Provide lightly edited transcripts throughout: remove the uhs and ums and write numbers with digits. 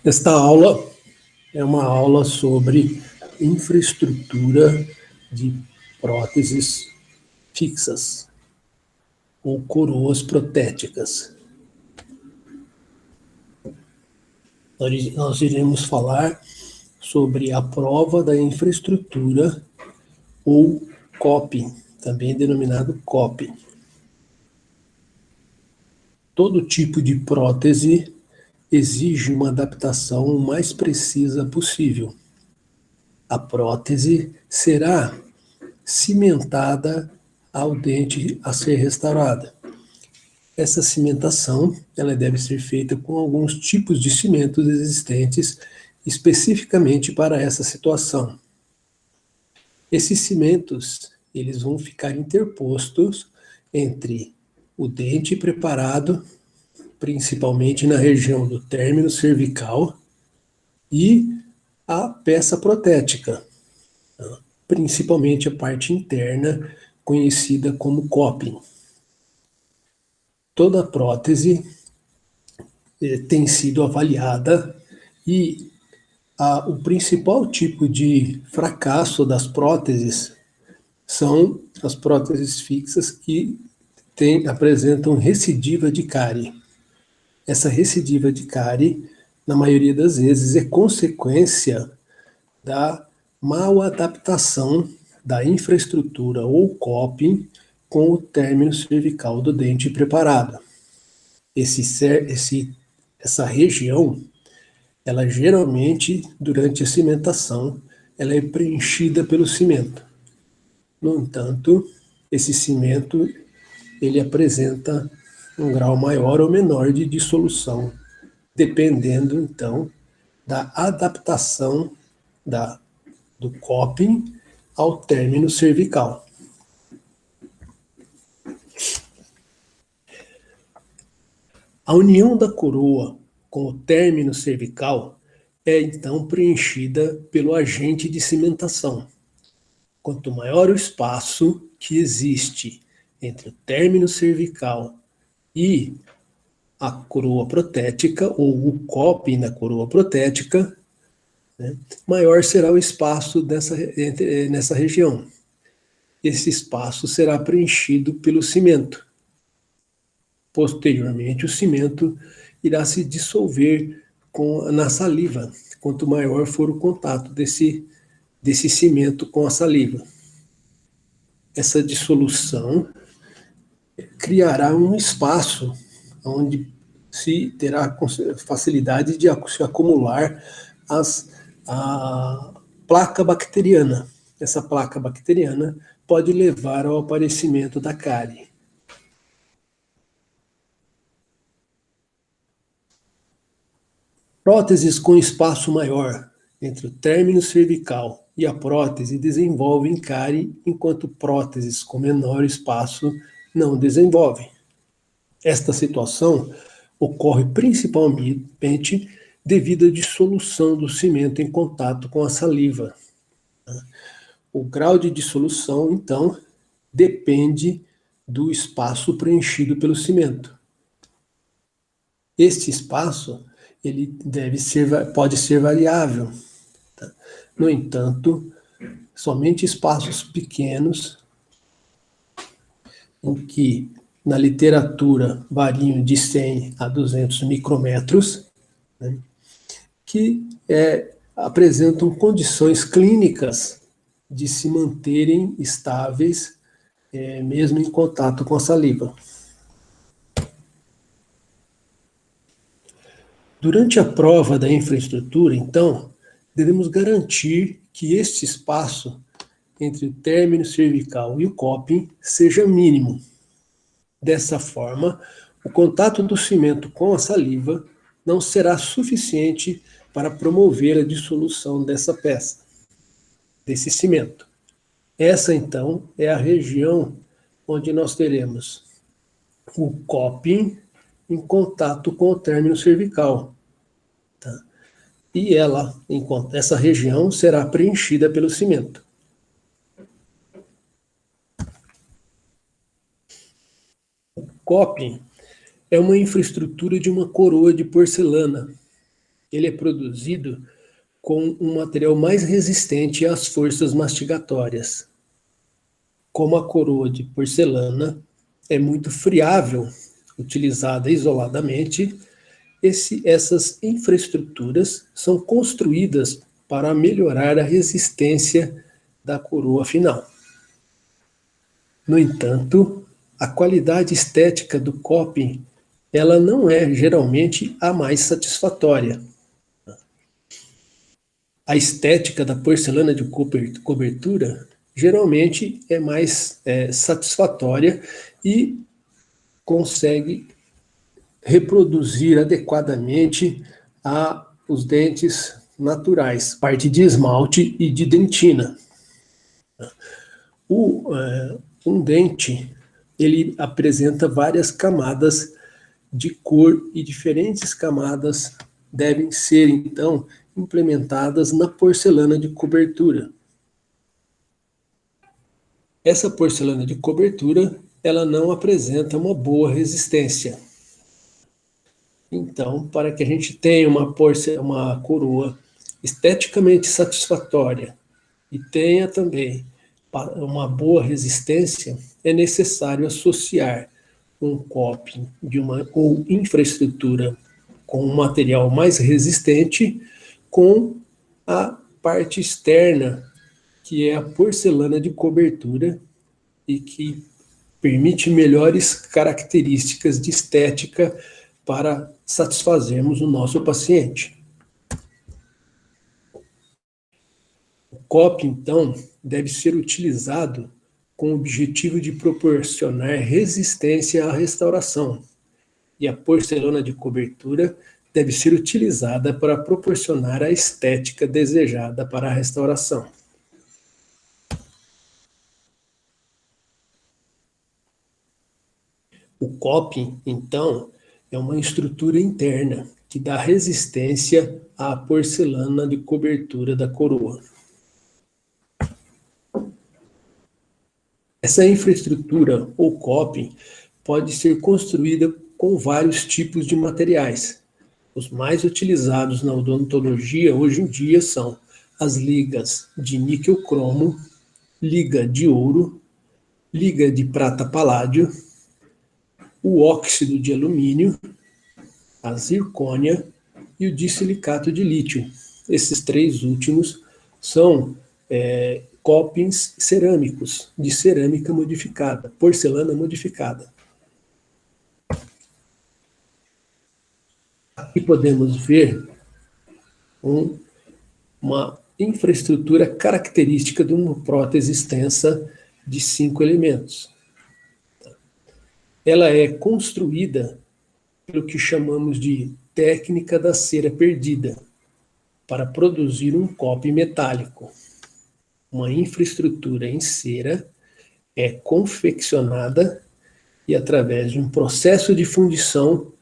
Esta aula é uma aula sobre infraestrutura de próteses fixas ou coroas protéticas. Nós iremos falar sobre a prova da infraestrutura ou COP, também denominado COP. Todo tipo de prótese exige uma adaptação o mais precisa possível. A prótese será cimentada ao dente a ser restaurada. Essa cimentação ela deve ser feita com alguns tipos de cimentos existentes especificamente para essa situação. Esses cimentos eles vão ficar interpostos entre o dente preparado, principalmente na região do término cervical, e a peça protética, principalmente a parte interna, conhecida como coping. Toda prótese tem sido avaliada e o principal tipo de fracasso das próteses são as próteses fixas que apresentam recidiva de cárie. Essa recidiva de cárie, na maioria das vezes, é consequência da mal adaptação da infraestrutura ou coping com o término cervical do dente preparado. Essa região, ela geralmente, durante a cimentação, ela é preenchida pelo cimento. No entanto, esse cimento, ele apresenta um grau maior ou menor de dissolução, dependendo, então, da adaptação do coping ao término cervical. A união da coroa com o término cervical é então preenchida pelo agente de cimentação. Quanto maior o espaço que existe entre o término cervical e a coroa protética, ou o coping da coroa protética, maior será o espaço nessa região. Esse espaço será preenchido pelo cimento. Posteriormente, o cimento irá se dissolver na saliva, quanto maior for o contato desse cimento com a saliva. Essa dissolução criará um espaço onde se terá facilidade de se acumular a placa bacteriana. Essa placa bacteriana pode levar ao aparecimento da cárie. Próteses com espaço maior entre o término cervical e a prótese desenvolvem cárie, enquanto próteses com menor espaço não desenvolvem. Esta situação ocorre principalmente devido à dissolução do cimento em contato com a saliva. O grau de dissolução, então, depende do espaço preenchido pelo cimento. Este espaço ele pode ser variável. Tá? No entanto, somente espaços pequenos, em que na literatura variam de 100 a 200 micrômetros, né, que apresentam condições clínicas de se manterem estáveis, mesmo em contato com a saliva. Durante a prova da infraestrutura, então, devemos garantir que este espaço entre o término cervical e o coping seja mínimo. Dessa forma, o contato do cimento com a saliva não será suficiente para promover a dissolução dessa peça, desse cimento. Essa, então, é a região onde nós teremos o coping em contato com o término cervical. Tá? E essa região será preenchida pelo cimento. O coping é uma infraestrutura de uma coroa de porcelana, ele é produzido com um material mais resistente às forças mastigatórias. Como a coroa de porcelana é muito friável, utilizada isoladamente, essas infraestruturas são construídas para melhorar a resistência da coroa final. No entanto, a qualidade estética do coping ela não é geralmente a mais satisfatória. A estética da porcelana de cobertura geralmente é mais satisfatória e consegue reproduzir adequadamente os dentes naturais, parte de esmalte e de dentina. Um dente ele apresenta várias camadas de cor e diferentes camadas devem ser, então, implementadas na porcelana de cobertura. Essa porcelana de cobertura, ela não apresenta uma boa resistência. Então, para que a gente tenha uma coroa esteticamente satisfatória e tenha também uma boa resistência, é necessário associar um coping ou infraestrutura com um material mais resistente com a parte externa, que é a porcelana de cobertura e que permite melhores características de estética para satisfazermos o nosso paciente. O coping, então, deve ser utilizado com o objetivo de proporcionar resistência à restauração, e a porcelana de cobertura deve ser utilizada para proporcionar a estética desejada para a restauração. O coping, então, é uma estrutura interna que dá resistência à porcelana de cobertura da coroa. Essa infraestrutura, ou coping, pode ser construída com vários tipos de materiais. Os mais utilizados na odontologia hoje em dia são as ligas de níquel-cromo, liga de ouro, liga de prata-paládio, o óxido de alumínio, a zircônia e o disilicato de lítio. Esses três últimos são copings cerâmicos, de cerâmica modificada, porcelana modificada. Aqui podemos ver uma infraestrutura característica de uma prótese extensa de 5 elementos. Ela é construída pelo que chamamos de técnica da cera perdida, para produzir um coping metálico. Uma infraestrutura em cera é confeccionada e, através de um processo de fundição,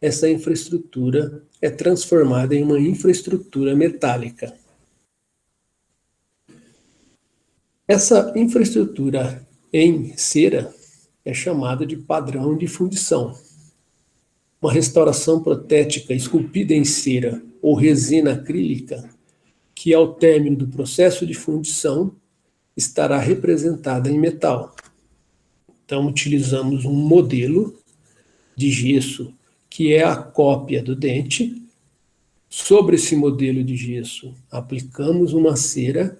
essa infraestrutura é transformada em uma infraestrutura metálica. Essa infraestrutura em cera é chamada de padrão de fundição. Uma restauração protética esculpida em cera ou resina acrílica, que ao término do processo de fundição estará representada em metal. Então, utilizamos um modelo de gesso que é a cópia do dente. Sobre esse modelo de gesso, aplicamos uma cera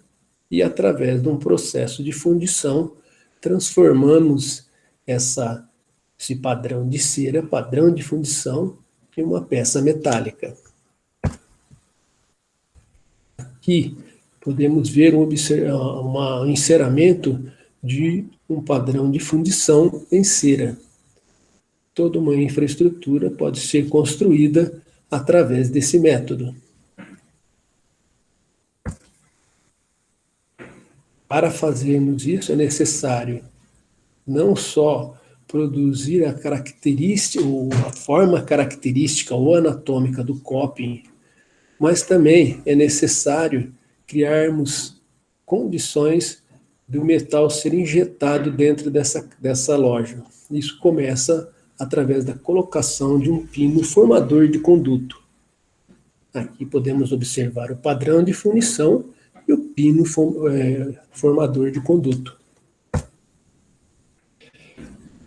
e, através de um processo de fundição, transformamos esse padrão de cera, padrão de fundição, em uma peça metálica. Aqui podemos ver um enceramento de um padrão de fundição em cera. Toda uma infraestrutura pode ser construída através desse método. Para fazermos isso, é necessário não só produzir a característica, ou a forma característica ou anatômica do coping, mas também é necessário criarmos condições do metal ser injetado dentro dessa loja. Isso começa através da colocação de um pino formador de conduto. Aqui podemos observar o padrão de fundição e o pino formador de conduto.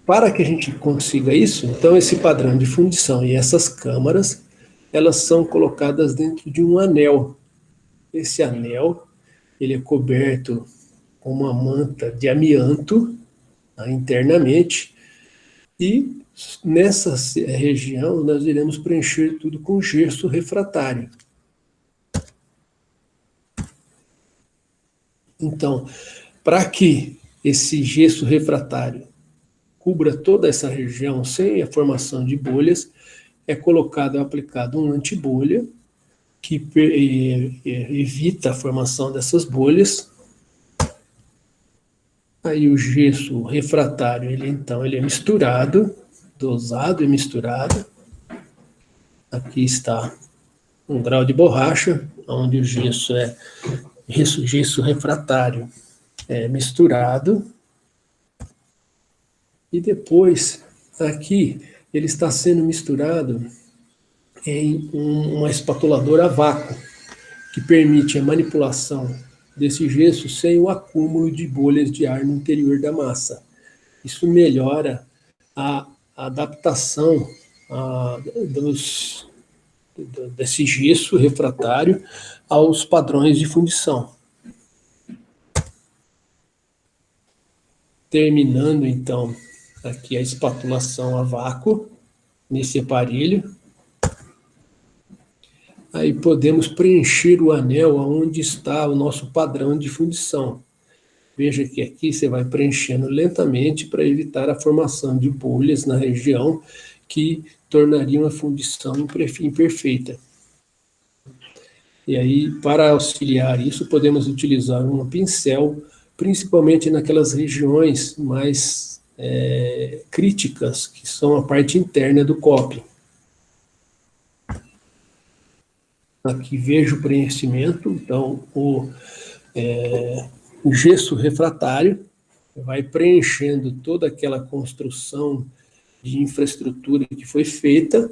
Para que a gente consiga isso, então esse padrão de fundição e essas câmaras, elas são colocadas dentro de um anel. Esse anel, ele é coberto com uma manta de amianto, tá, internamente, e nessa região nós iremos preencher tudo com gesso refratário. Então, para que esse gesso refratário cubra toda essa região sem a formação de bolhas, é aplicado um antibolha que evita a formação dessas bolhas. Aí o gesso refratário, ele é misturado, dosado e misturado. Aqui está um grau de borracha, onde o gesso refratário é misturado. E depois, aqui, ele está sendo misturado em uma espatuladora a vácuo, que permite a manipulação desse gesso sem o acúmulo de bolhas de ar no interior da massa. Isso melhora a adaptação desse gesso refratário aos padrões de fundição. Terminando, então, aqui a espatulação a vácuo nesse aparelho. Aí podemos preencher o anel onde está o nosso padrão de fundição. Veja que aqui você vai preenchendo lentamente para evitar a formação de bolhas na região que tornariam a fundição imperfeita. E aí, para auxiliar isso, podemos utilizar um pincel, principalmente naquelas regiões mais críticas, que são a parte interna do copo. Aqui vejo o preenchimento, então o gesso refratário vai preenchendo toda aquela construção de infraestrutura que foi feita,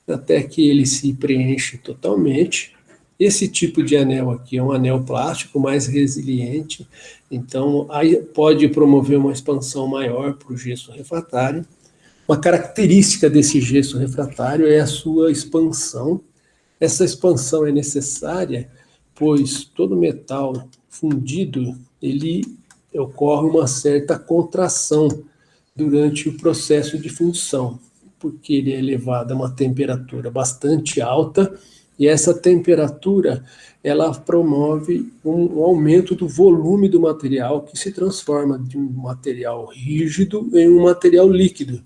até que ele se preenche totalmente. Esse tipo de anel aqui é um anel plástico mais resiliente, então aí pode promover uma expansão maior para o gesso refratário. Uma característica desse gesso refratário é a sua expansão. Essa expansão é necessária, pois todo metal fundido, ele ocorre uma certa contração durante o processo de fundição, porque ele é elevado a uma temperatura bastante alta, e essa temperatura, ela promove um aumento do volume do material, que se transforma de um material rígido em um material líquido.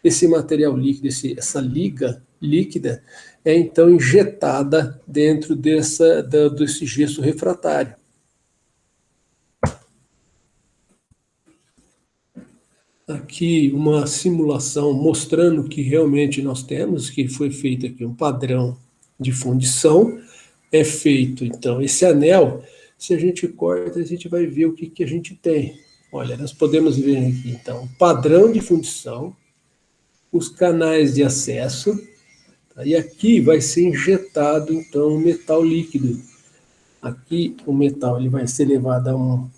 Esse material líquido, essa liga líquida, é então injetada dentro desse gesso refratário. Aqui uma simulação mostrando que realmente nós temos, que foi feito aqui um padrão de fundição, é feito então esse anel. Se a gente corta, a gente vai ver o que a gente tem. Olha, nós podemos ver aqui então o padrão de fundição, os canais de acesso, e aqui vai ser injetado então o metal líquido. Aqui o metal ele vai ser levado a uma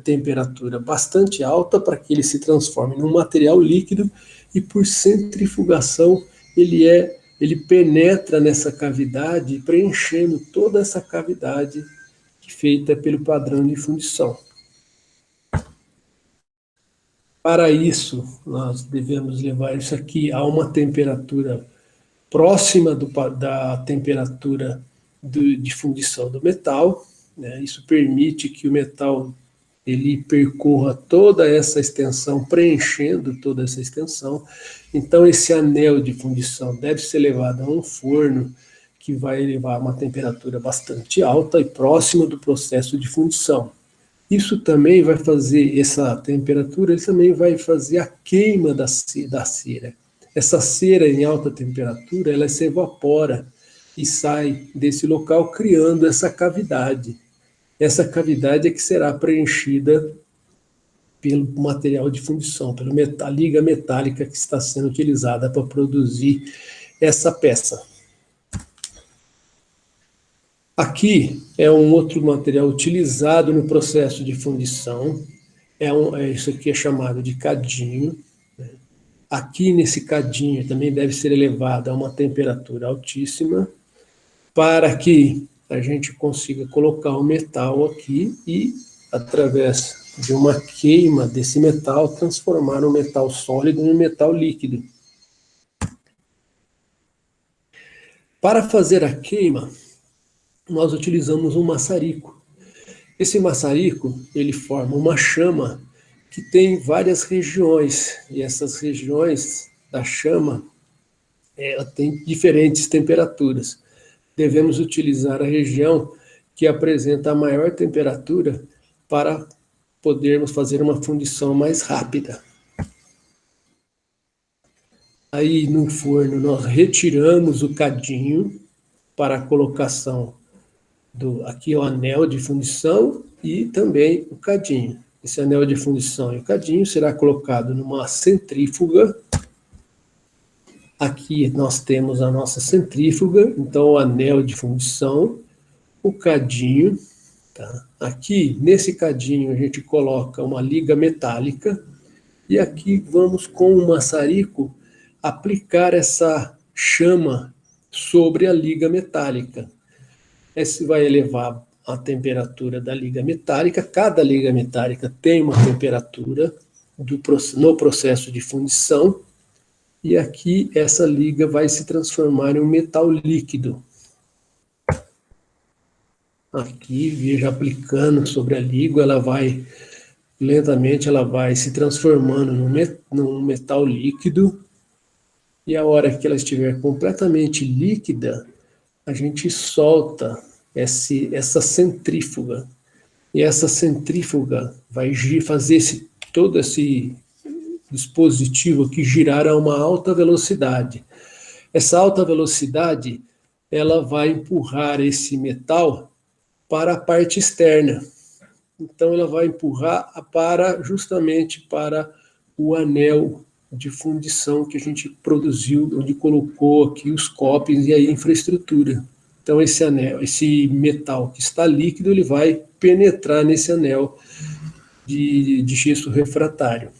temperatura bastante alta para que ele se transforme num material líquido, e por centrifugação ele penetra nessa cavidade, preenchendo toda essa cavidade feita pelo padrão de fundição. Para isso, nós devemos levar isso aqui a uma temperatura próxima da temperatura de fundição do metal, né? Isso permite que o metal ele percorra toda essa extensão, preenchendo toda essa extensão. Então, esse anel de fundição deve ser levado a um forno que vai levar a uma temperatura bastante alta e próxima do processo de fundição. Isso também vai fazer, essa temperatura, ele também vai fazer a queima da cera. Essa cera em alta temperatura, ela se evapora e sai desse local, criando essa cavidade. Essa cavidade é que será preenchida pelo material de fundição, pela liga metálica que está sendo utilizada para produzir essa peça. Aqui é um outro material utilizado no processo de fundição. Isso aqui é chamado de cadinho. Aqui nesse cadinho também deve ser elevado a uma temperatura altíssima para que a gente consiga colocar o metal aqui e, através de uma queima desse metal, transformar o metal sólido em um metal líquido. Para fazer a queima, nós utilizamos um maçarico. Esse maçarico, ele forma uma chama que tem várias regiões, e essas regiões da chama têm diferentes temperaturas. Devemos utilizar a região que apresenta a maior temperatura para podermos fazer uma fundição mais rápida. Aí no forno nós retiramos o cadinho para a colocação aqui é o anel de fundição e também o cadinho. Esse anel de fundição e o cadinho será colocado numa centrífuga. Aqui nós temos a nossa centrífuga, então o anel de fundição, o cadinho. Tá? Aqui, nesse cadinho, a gente coloca uma liga metálica e aqui vamos, com o maçarico, aplicar essa chama sobre a liga metálica. Esse vai elevar a temperatura da liga metálica. Cada liga metálica tem uma temperatura no processo de fundição. E aqui essa liga vai se transformar em um metal líquido. Aqui, veja, aplicando sobre a liga, lentamente ela vai se transformando num metal líquido. E a hora que ela estiver completamente líquida, a gente solta essa centrífuga. E essa centrífuga vai fazer todo esse dispositivo aqui girar a uma alta velocidade. Essa alta velocidade, ela vai empurrar esse metal para a parte externa. Então, ela vai empurrar justamente para o anel de fundição que a gente produziu, onde colocou aqui os copos e a infraestrutura. Então, esse metal que está líquido, ele vai penetrar nesse anel de gesso refratário.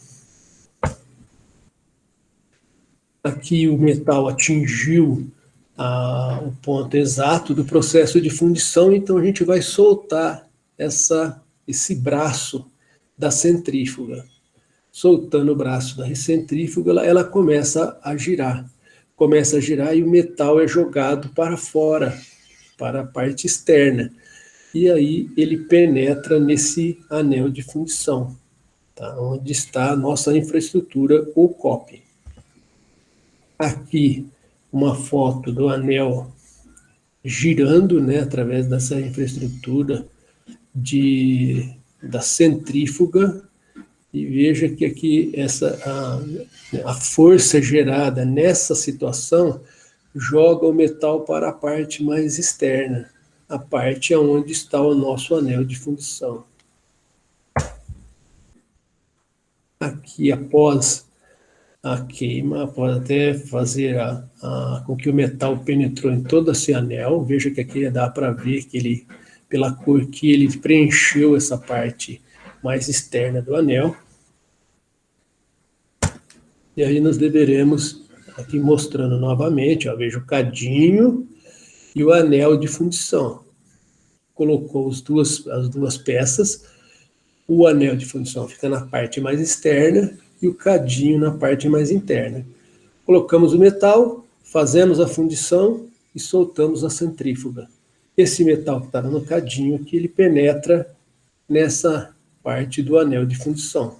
Aqui o metal atingiu o ponto exato do processo de fundição, então a gente vai soltar esse braço da centrífuga. Soltando o braço da centrífuga, ela começa a girar. Começa a girar e o metal é jogado para fora, para a parte externa. E aí ele penetra nesse anel de fundição, tá? Onde está a nossa infraestrutura, o COP. Aqui uma foto do anel girando, né, através dessa infraestrutura da centrífuga, e veja que aqui a força gerada nessa situação joga o metal para a parte mais externa, a parte onde está o nosso anel de fundição. Aqui, após a queima, pode até fazer com que o metal penetrou em todo esse anel. Veja que aqui dá para ver que pela cor que ele preencheu essa parte mais externa do anel. E aí nós deveremos, aqui mostrando novamente, veja o cadinho e o anel de fundição. Colocou as duas peças, o anel de fundição fica na parte mais externa e o cadinho na parte mais interna. Colocamos o metal, fazemos a fundição e soltamos a centrífuga. Esse metal que está no cadinho aqui, ele penetra nessa parte do anel de fundição.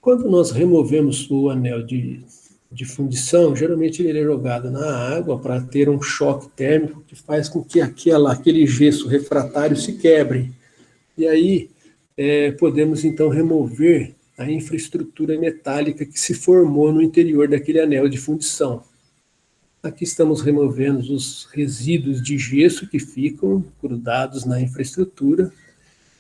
Quando nós removemos o anel de fundição, geralmente ele é jogado na água para ter um choque térmico que faz com que aquele gesso refratário se quebre. E aí podemos então remover a infraestrutura metálica que se formou no interior daquele anel de fundição. Aqui estamos removendo os resíduos de gesso que ficam grudados na infraestrutura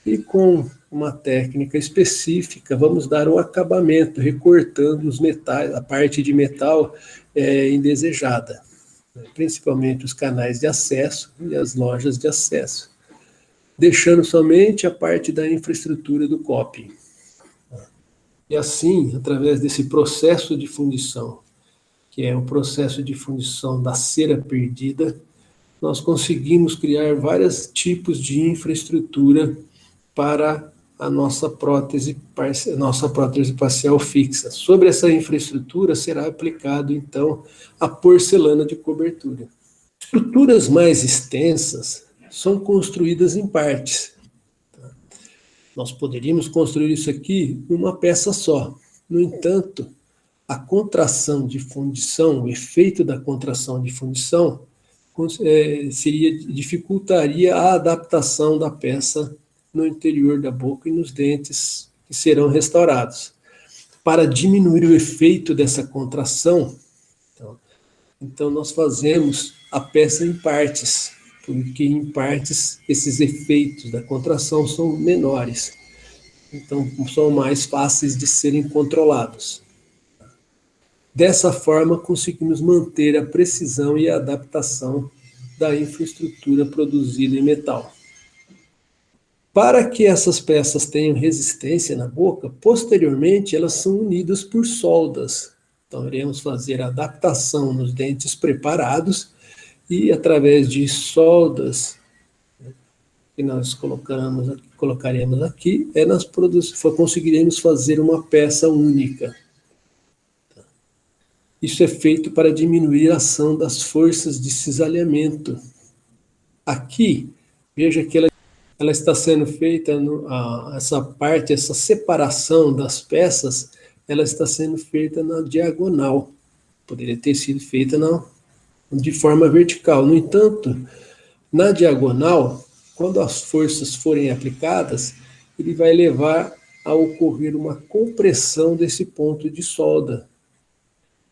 e com uma técnica específica vamos dar um acabamento, recortando os metais, a parte de metal indesejada. principalmente os canais de acesso e as lojas de acesso, deixando somente a parte da infraestrutura do copy. E assim, através desse processo de fundição, que é o processo de fundição da cera perdida, nós conseguimos criar vários tipos de infraestrutura para a nossa prótese parcial fixa. Sobre essa infraestrutura será aplicado, então, a porcelana de cobertura. Estruturas mais extensas são construídas em partes. Nós poderíamos construir isso aqui em uma peça só. No entanto, a contração de fundição, o efeito da contração de fundição, dificultaria a adaptação da peça no interior da boca e nos dentes que serão restaurados. Para diminuir o efeito dessa contração, então nós fazemos a peça em partes, porque em partes esses efeitos da contração são menores, então são mais fáceis de serem controlados. Dessa forma, conseguimos manter a precisão e a adaptação da infraestrutura produzida em metal. Para que essas peças tenham resistência na boca, posteriormente elas são unidas por soldas. Então, iremos fazer a adaptação nos dentes preparados e, através de soldas que nós colocaremos aqui, nós conseguiremos fazer uma peça única. Isso é feito para diminuir a ação das forças de cisalhamento. Aqui, veja que ela está sendo feita, essa separação das peças, ela está sendo feita na diagonal. Poderia ter sido feita de forma vertical. No entanto, na diagonal, quando as forças forem aplicadas, ele vai levar a ocorrer uma compressão desse ponto de solda.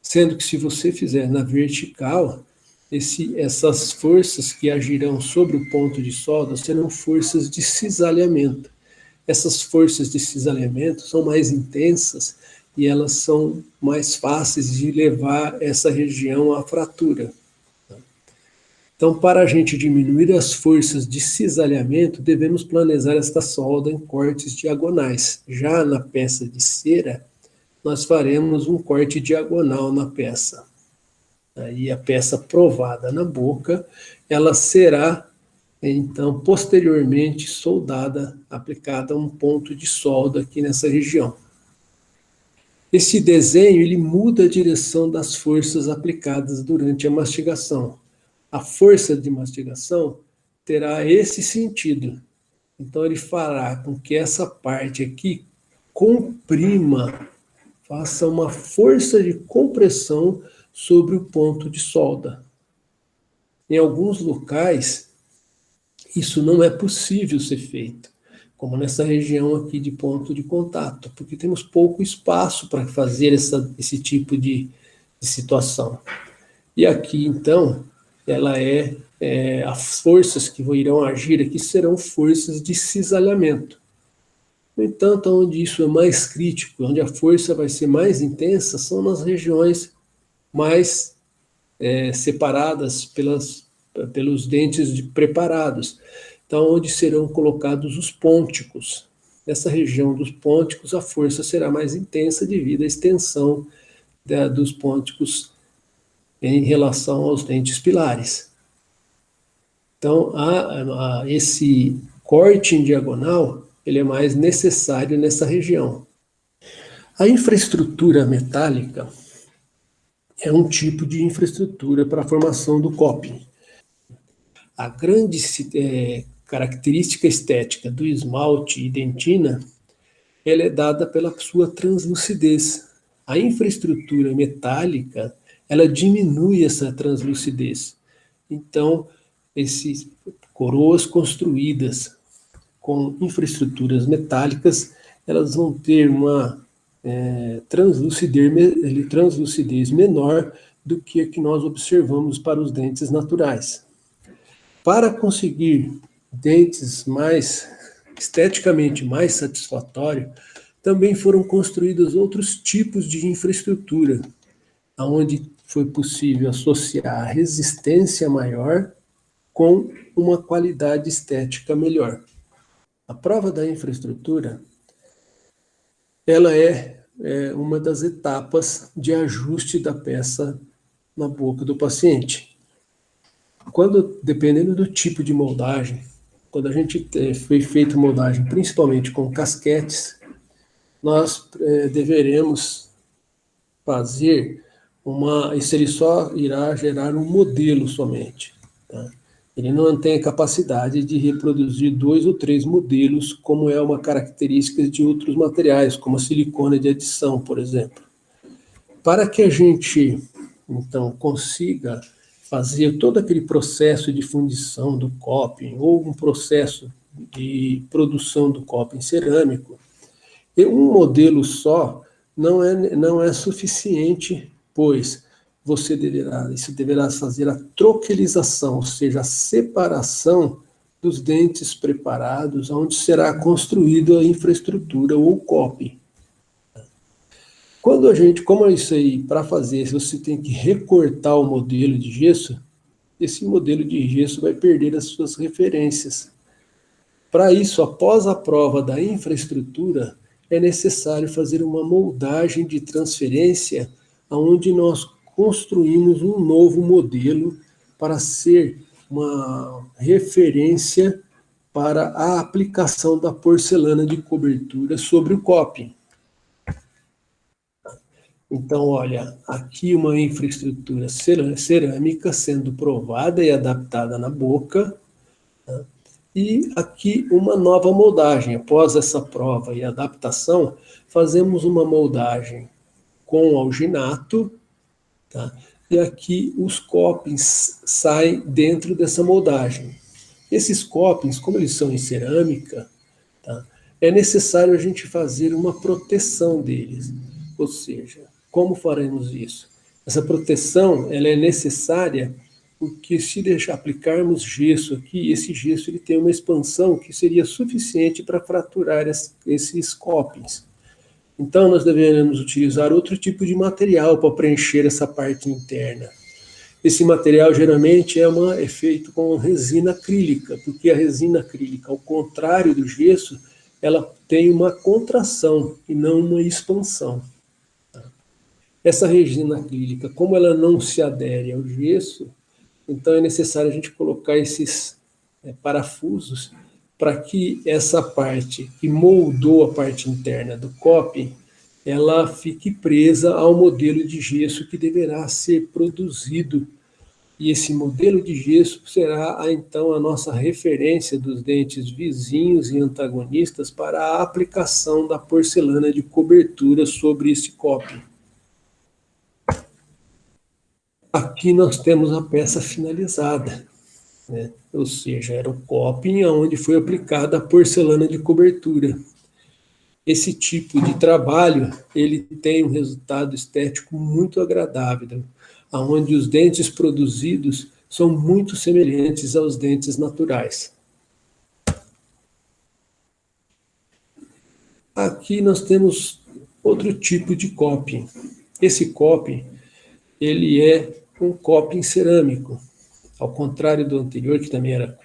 Sendo que se você fizer na vertical, essas forças que agirão sobre o ponto de solda serão forças de cisalhamento. Essas forças de cisalhamento são mais intensas e elas são mais fáceis de levar essa região à fratura. Então, para a gente diminuir as forças de cisalhamento, devemos planejar esta solda em cortes diagonais. Já na peça de cera, nós faremos um corte diagonal na peça. Aí a peça provada na boca, ela será, então, posteriormente soldada, aplicada um ponto de solda aqui nessa região. Esse desenho, ele muda a direção das forças aplicadas durante a mastigação. A força de mastigação terá esse sentido. Então, ele fará com que essa parte aqui comprima, faça uma força de compressão sobre o ponto de solda. Em alguns locais, isso não é possível ser feito, como nessa região aqui de ponto de contato, porque temos pouco espaço para fazer esse tipo de situação. E aqui, então, as forças que irão agir aqui serão forças de cisalhamento. No entanto, onde isso é mais crítico, onde a força vai ser mais intensa, são nas regiões mais separadas pelos dentes preparados. Então, onde serão colocados os pônticos. Nessa região dos pônticos, a força será mais intensa devido à extensão dos pônticos em relação aos dentes pilares. Então, esse corte em diagonal, ele é mais necessário nessa região. A infraestrutura metálica é um tipo de infraestrutura para a formação do copy. A grande característica estética do esmalte e dentina, ela é dada pela sua translucidez. A infraestrutura metálica, ela diminui essa translucidez. Então, essas coroas construídas com infraestruturas metálicas, elas vão ter uma translucidez menor do que a que nós observamos para os dentes naturais. Para conseguir dentes esteticamente mais satisfatórios, também foram construídos outros tipos de infraestrutura, onde foi possível associar a resistência maior com uma qualidade estética melhor. A prova da infraestrutura, ela é uma das etapas de ajuste da peça na boca do paciente. Dependendo do tipo de moldagem, quando a gente foi feita moldagem principalmente com casquetes, nós deveremos fazer isso ele só irá gerar um modelo somente. Tá? Ele não tem a capacidade de reproduzir 2 ou 3 modelos, como é uma característica de outros materiais, como a silicone de adição, por exemplo. Para que a gente, então, consiga fazer todo aquele processo de fundição do coping, ou um processo de produção do coping cerâmico, um modelo só não é suficiente, pois isso deverá fazer a troquelização, ou seja, a separação dos dentes preparados, onde será construída a infraestrutura ou o coping. Como é isso aí, para fazer, se você tem que recortar o modelo de gesso, esse modelo de gesso vai perder as suas referências. Para isso, após a prova da infraestrutura, é necessário fazer uma moldagem de transferência, onde nós construímos um novo modelo para ser uma referência para a aplicação da porcelana de cobertura sobre o coping. Então, olha, aqui uma infraestrutura cerâmica sendo provada e adaptada na boca, tá? E aqui uma nova moldagem. Após essa prova e adaptação, fazemos uma moldagem com alginato, tá? E aqui os copings saem dentro dessa moldagem. Esses copings, como eles são em cerâmica, tá? É necessário a gente fazer uma proteção deles. Ou seja, como faremos isso? Essa proteção ela é necessária porque se aplicarmos gesso aqui, esse gesso ele tem uma expansão que seria suficiente para fraturar esses copings. Então, nós deveremos utilizar outro tipo de material para preencher essa parte interna. Esse material geralmente é feito com resina acrílica, porque a resina acrílica, ao contrário do gesso, ela tem uma contração e não uma expansão. Essa resina acrílica, como ela não se adere ao gesso, então é necessário a gente colocar esses parafusos para que essa parte que moldou a parte interna do coping, ela fique presa ao modelo de gesso que deverá ser produzido. E esse modelo de gesso será, então, a nossa referência dos dentes vizinhos e antagonistas para a aplicação da porcelana de cobertura sobre esse coping. Aqui nós temos a peça finalizada, né? Ou seja, era o coping onde foi aplicada a porcelana de cobertura. Esse tipo de trabalho, ele tem um resultado estético muito agradável, onde os dentes produzidos são muito semelhantes aos dentes naturais. Aqui nós temos outro tipo de coping. Esse coping, ele é um coping cerâmico. Ao contrário do anterior, que também era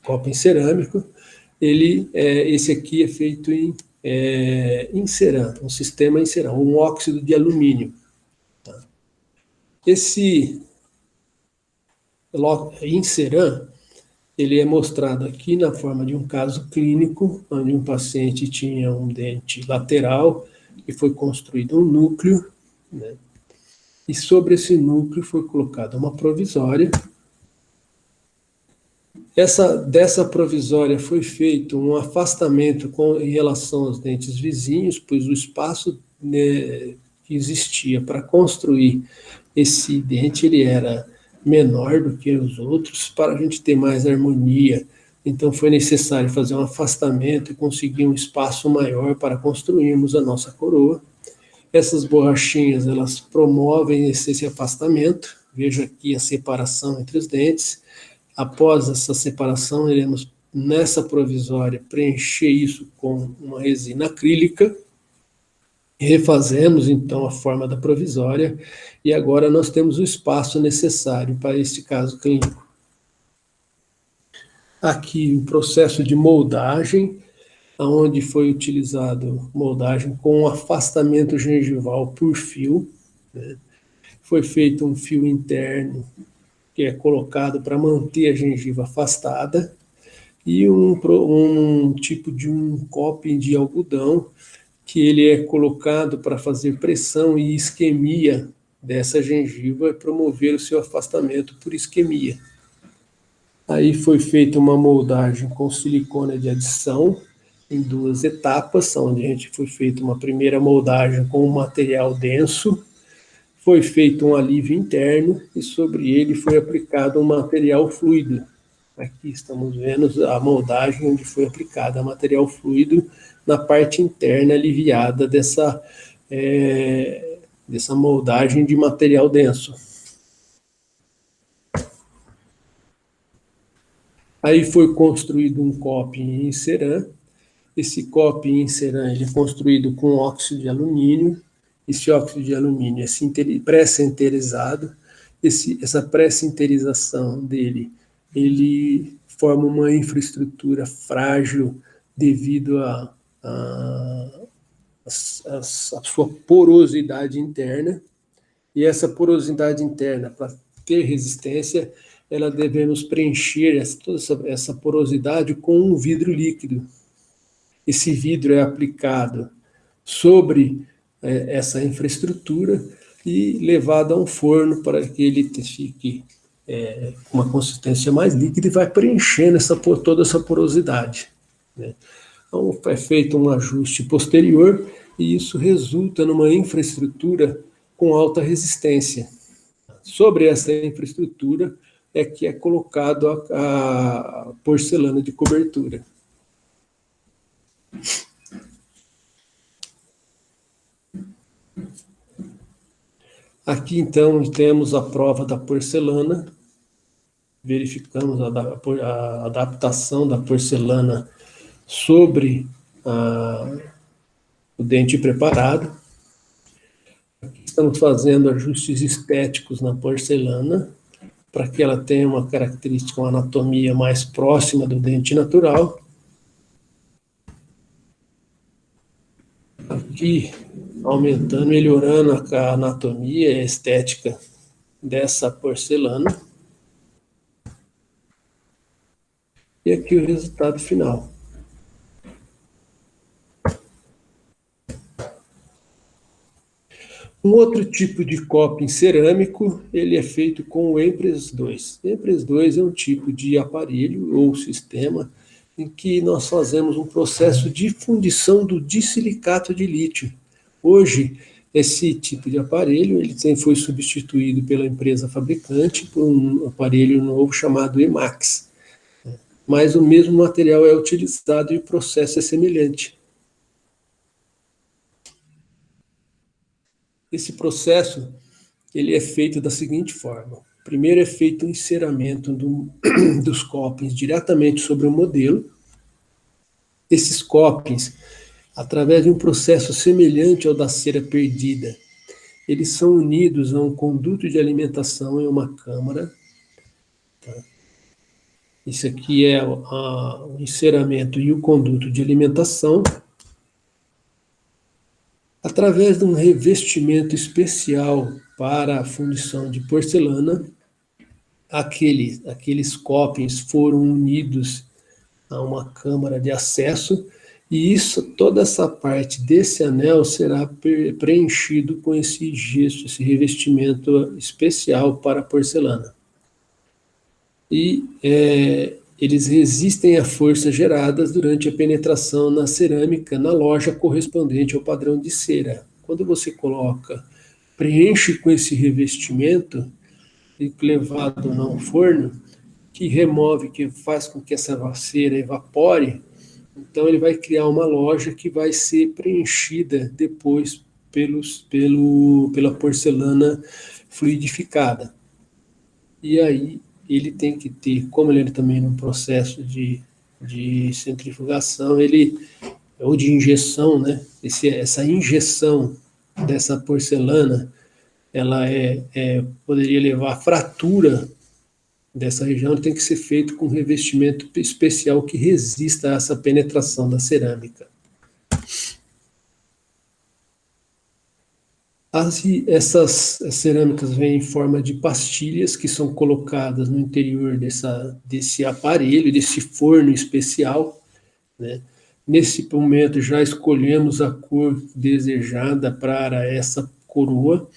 coping cerâmico, esse aqui é feito em Inceram, um sistema Inceram, um óxido de alumínio. Tá? Esse Inceram, ele é mostrado aqui na forma de um caso clínico, onde um paciente tinha um dente lateral e foi construído um núcleo, né? E sobre esse núcleo foi colocada uma provisória. Dessa provisória foi feito um afastamento em relação aos dentes vizinhos, pois o espaço, né, que existia para construir esse dente ele era menor do que os outros, para a gente ter mais harmonia. Então foi necessário fazer um afastamento e conseguir um espaço maior para construirmos a nossa coroa. Essas borrachinhas, elas promovem esse afastamento. Veja aqui a separação entre os dentes. Após essa separação, iremos, nessa provisória, preencher isso com uma resina acrílica. Refazemos, então, a forma da provisória e agora nós temos o espaço necessário para este caso clínico. Aqui o processo de moldagem, onde foi utilizado moldagem com afastamento gengival por fio, né? Foi feito um fio interno que é colocado para manter a gengiva afastada e um tipo de um coping de algodão que ele é colocado para fazer pressão e isquemia dessa gengiva e promover o seu afastamento por isquemia. Aí foi feita uma moldagem com silicone de adição em 2 etapas, onde a gente foi feita uma primeira moldagem com um material denso, foi feito um alívio interno e sobre ele foi aplicado um material fluido. Aqui estamos vendo a moldagem onde foi aplicada material fluido na parte interna aliviada dessa moldagem de material denso. Aí foi construído um coping em cerã. Esse coping em cerã ele é construído com óxido de alumínio. Esse óxido de alumínio é pré-sinterizado. Essa pré-sinterização dele, ele forma uma infraestrutura frágil devido a sua porosidade interna. E essa porosidade interna, para ter resistência, ela devemos preencher toda essa porosidade com um vidro líquido. Esse vidro é aplicado sobre essa infraestrutura e levado a um forno para que ele fique com uma consistência mais líquida e vai preenchendo toda essa porosidade, né? Então, é feito um ajuste posterior e isso resulta numa infraestrutura com alta resistência. Sobre essa infraestrutura é que é colocado a porcelana de cobertura. Aqui, então, temos a prova da porcelana. Verificamos a adaptação da porcelana sobre o dente preparado. Aqui estamos fazendo ajustes estéticos na porcelana, para que ela tenha uma característica, uma anatomia mais próxima do dente natural. Aqui, aumentando, melhorando a anatomia e a estética dessa porcelana. E aqui o resultado final. Um outro tipo de coping cerâmico, ele é feito com o Empres 2. Empres 2 é um tipo de aparelho ou sistema em que nós fazemos um processo de fundição do disilicato de lítio. Hoje, esse tipo de aparelho ele foi substituído pela empresa fabricante por um aparelho novo chamado Emax. Mas o mesmo material é utilizado e o processo é semelhante. Esse processo ele é feito da seguinte forma. Primeiro é feito o enceramento dos copings diretamente sobre o modelo. Esses copings, através de um processo semelhante ao da cera perdida, eles são unidos a um conduto de alimentação em uma câmara. Tá? Isso aqui é o enceramento e o conduto de alimentação. Através de um revestimento especial para a fundição de porcelana, aqueles copings foram unidos a uma câmara de acesso e toda essa parte desse anel será preenchido com esse gesso, esse revestimento especial para a porcelana. E eles resistem a forças geradas durante a penetração na cerâmica na loja correspondente ao padrão de cera. Quando você preenche com esse revestimento e levado a um forno, que faz com que essa cera evapore, então ele vai criar uma loja que vai ser preenchida depois pela porcelana fluidificada. E aí ele tem que ter, como ele também no processo de centrifugação, ele ou de injeção, né? Essa injeção dessa porcelana, ela poderia levar à fratura dessa região, tem que ser feito com revestimento especial que resista a essa penetração da cerâmica. Essas cerâmicas vêm em forma de pastilhas que são colocadas no interior desse aparelho, desse forno especial, né? Nesse momento já escolhemos a cor desejada para essa coroa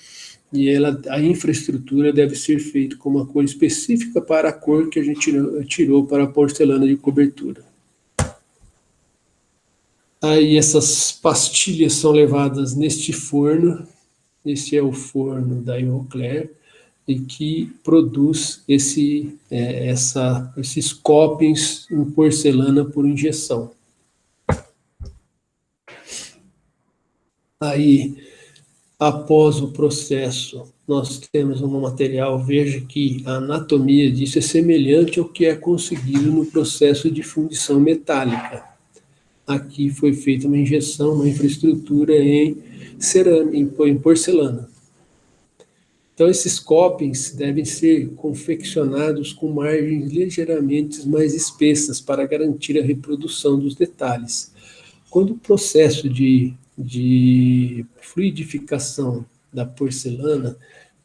e a infraestrutura deve ser feita com uma cor específica para a cor que a gente tirou para a porcelana de cobertura. Aí essas pastilhas são levadas neste forno. Este é o forno da Ivocler e que produz esses copings em porcelana por injeção. Aí, após o processo, nós temos um material, veja que a anatomia disso é semelhante ao que é conseguido no processo de fundição metálica. Aqui foi feita uma injeção, uma infraestrutura em cerâmica, em porcelana. Então, esses copings devem ser confeccionados com margens ligeiramente mais espessas para garantir a reprodução dos detalhes. Quando o processo de fluidificação da porcelana,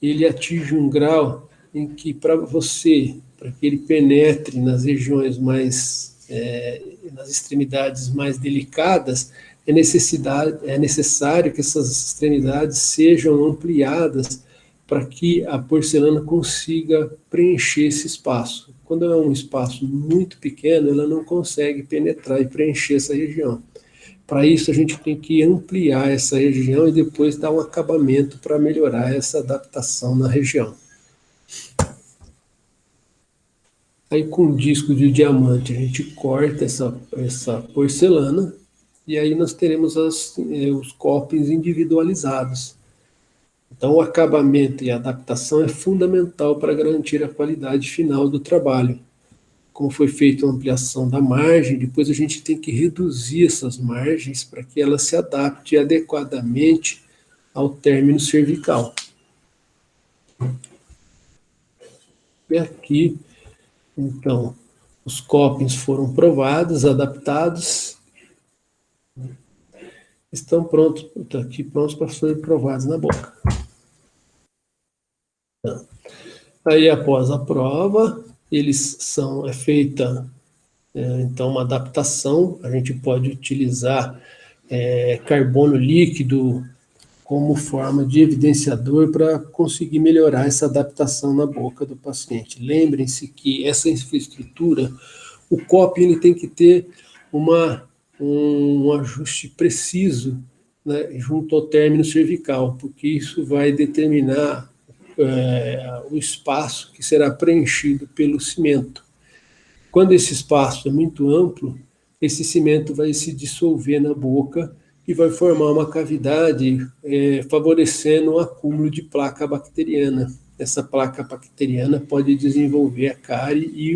ele atinge um grau em que para que ele penetre nas regiões nas extremidades mais delicadas, é necessário que essas extremidades sejam ampliadas para que a porcelana consiga preencher esse espaço. Quando é um espaço muito pequeno, ela não consegue penetrar e preencher essa região. Para isso, a gente tem que ampliar essa região e depois dar um acabamento para melhorar essa adaptação na região. Aí, com disco de diamante, a gente corta essa porcelana e aí nós teremos os copings individualizados. Então, o acabamento e a adaptação é fundamental para garantir a qualidade final do trabalho. Como foi feita a ampliação da margem, depois a gente tem que reduzir essas margens para que ela se adapte adequadamente ao término cervical. E aqui, então, os copings foram provados, adaptados, estão prontos para serem provados na boca. Aí, após a prova, é feita então uma adaptação. A gente pode utilizar carbono líquido como forma de evidenciador para conseguir melhorar essa adaptação na boca do paciente. Lembrem-se que essa infraestrutura, o coping ele tem que ter um ajuste preciso, né, junto ao término cervical, porque isso vai determinar o espaço que será preenchido pelo cimento. Quando esse espaço é muito amplo, esse cimento vai se dissolver na boca e vai formar uma cavidade, favorecendo o acúmulo de placa bacteriana. Essa placa bacteriana pode desenvolver a cárie e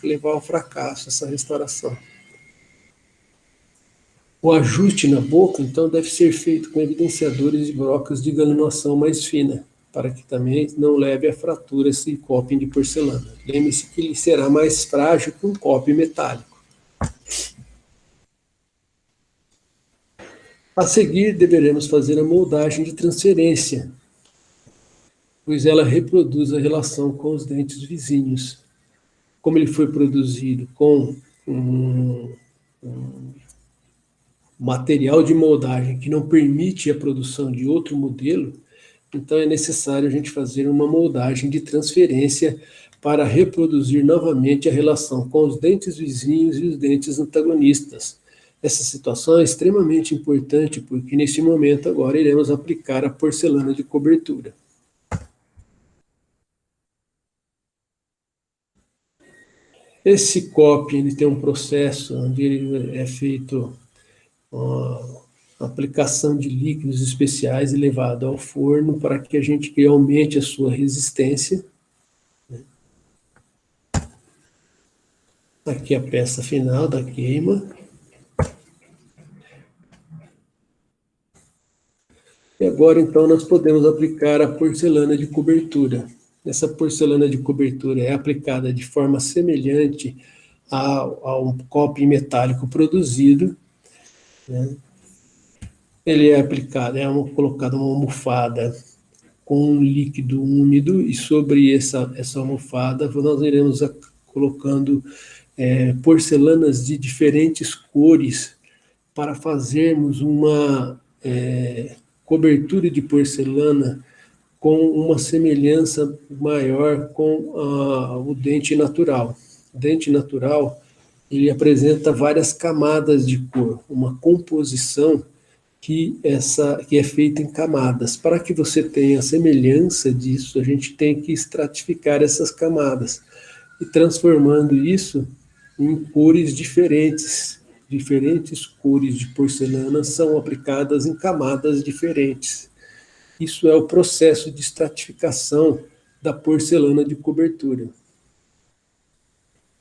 levar ao fracasso essa restauração. O ajuste na boca, então, deve ser feito com evidenciadores de brocas de granulação mais fina, para que também não leve a fratura esse coping de porcelana. Lembre-se que ele será mais frágil que um coping metálico. A seguir, deveremos fazer a moldagem de transferência, pois ela reproduz a relação com os dentes vizinhos. Como ele foi produzido com um material de moldagem que não permite a produção de outro modelo, então é necessário a gente fazer uma moldagem de transferência para reproduzir novamente a relação com os dentes vizinhos e os dentes antagonistas. Essa situação é extremamente importante porque nesse momento agora iremos aplicar a porcelana de cobertura. Esse coping ele tem um processo onde ele é feito a aplicação de líquidos especiais e levado ao forno para que a gente aumente a sua resistência. Aqui a peça final da queima. agora, então, nós podemos aplicar a porcelana de cobertura. Essa porcelana de cobertura é aplicada de forma semelhante a um copo metálico produzido, né? Ele é aplicado, colocada uma almofada com um líquido úmido, e sobre essa almofada nós iremos colocando porcelanas de diferentes cores para fazermos uma cobertura de porcelana com uma semelhança maior com o dente natural. O dente natural, ele apresenta várias camadas de cor, uma composição que é feita em camadas. Para que você tenha semelhança disso, a gente tem que estratificar essas camadas e transformando isso em cores diferentes. Diferentes cores de porcelana são aplicadas em camadas diferentes. Isso é o processo de estratificação da porcelana de cobertura.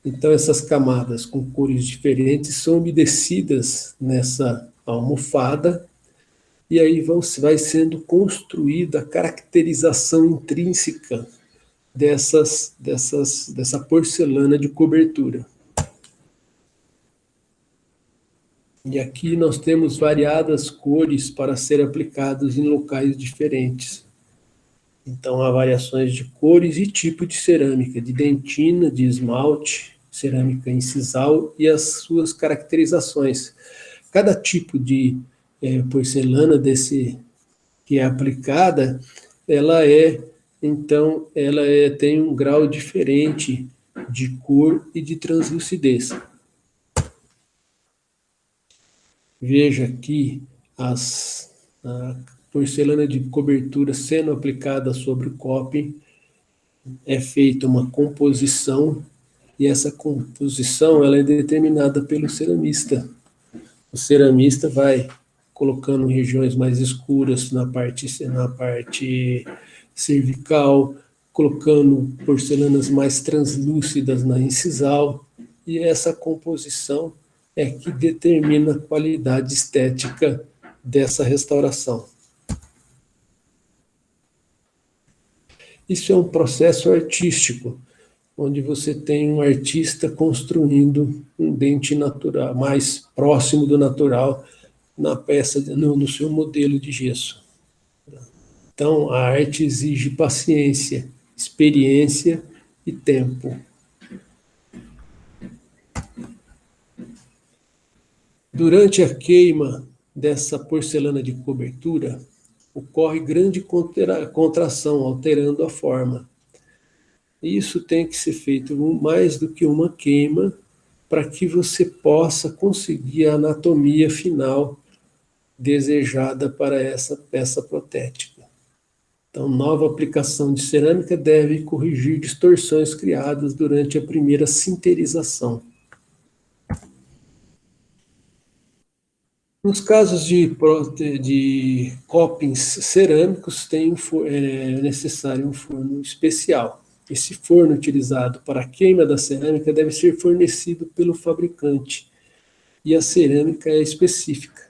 Então, essas camadas com cores diferentes são umedecidas nessa almofada, e aí vai sendo construída a caracterização intrínseca dessa porcelana de cobertura. E aqui nós temos variadas cores para ser aplicadas em locais diferentes. Então, há variações de cores e tipo de cerâmica, de dentina, de esmalte, cerâmica em sisal e as suas caracterizações. Cada tipo de porcelana que é aplicada, tem um grau diferente de cor e de translucidez. Veja aqui a porcelana de cobertura sendo aplicada sobre o coping. É feita uma composição, e essa composição ela é determinada pelo ceramista. O ceramista vai colocando regiões mais escuras na parte cervical, colocando porcelanas mais translúcidas na incisal, e essa composição é que determina a qualidade estética dessa restauração. Isso é um processo artístico, onde você tem um artista construindo um dente natural, mais próximo do natural, na peça, no seu modelo de gesso. Então, a arte exige paciência, experiência e tempo. Durante a queima dessa porcelana de cobertura, ocorre grande contração, alterando a forma. Isso tem que ser feito mais do que uma queima, para que você possa conseguir a anatomia final desejada para essa peça protética. Então, nova aplicação de cerâmica deve corrigir distorções criadas durante a primeira sinterização. Nos casos de copings cerâmicos, é necessário um forno especial. Esse forno utilizado para a queima da cerâmica deve ser fornecido pelo fabricante, e a cerâmica é específica.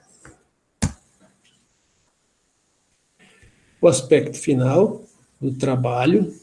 O aspecto final do trabalho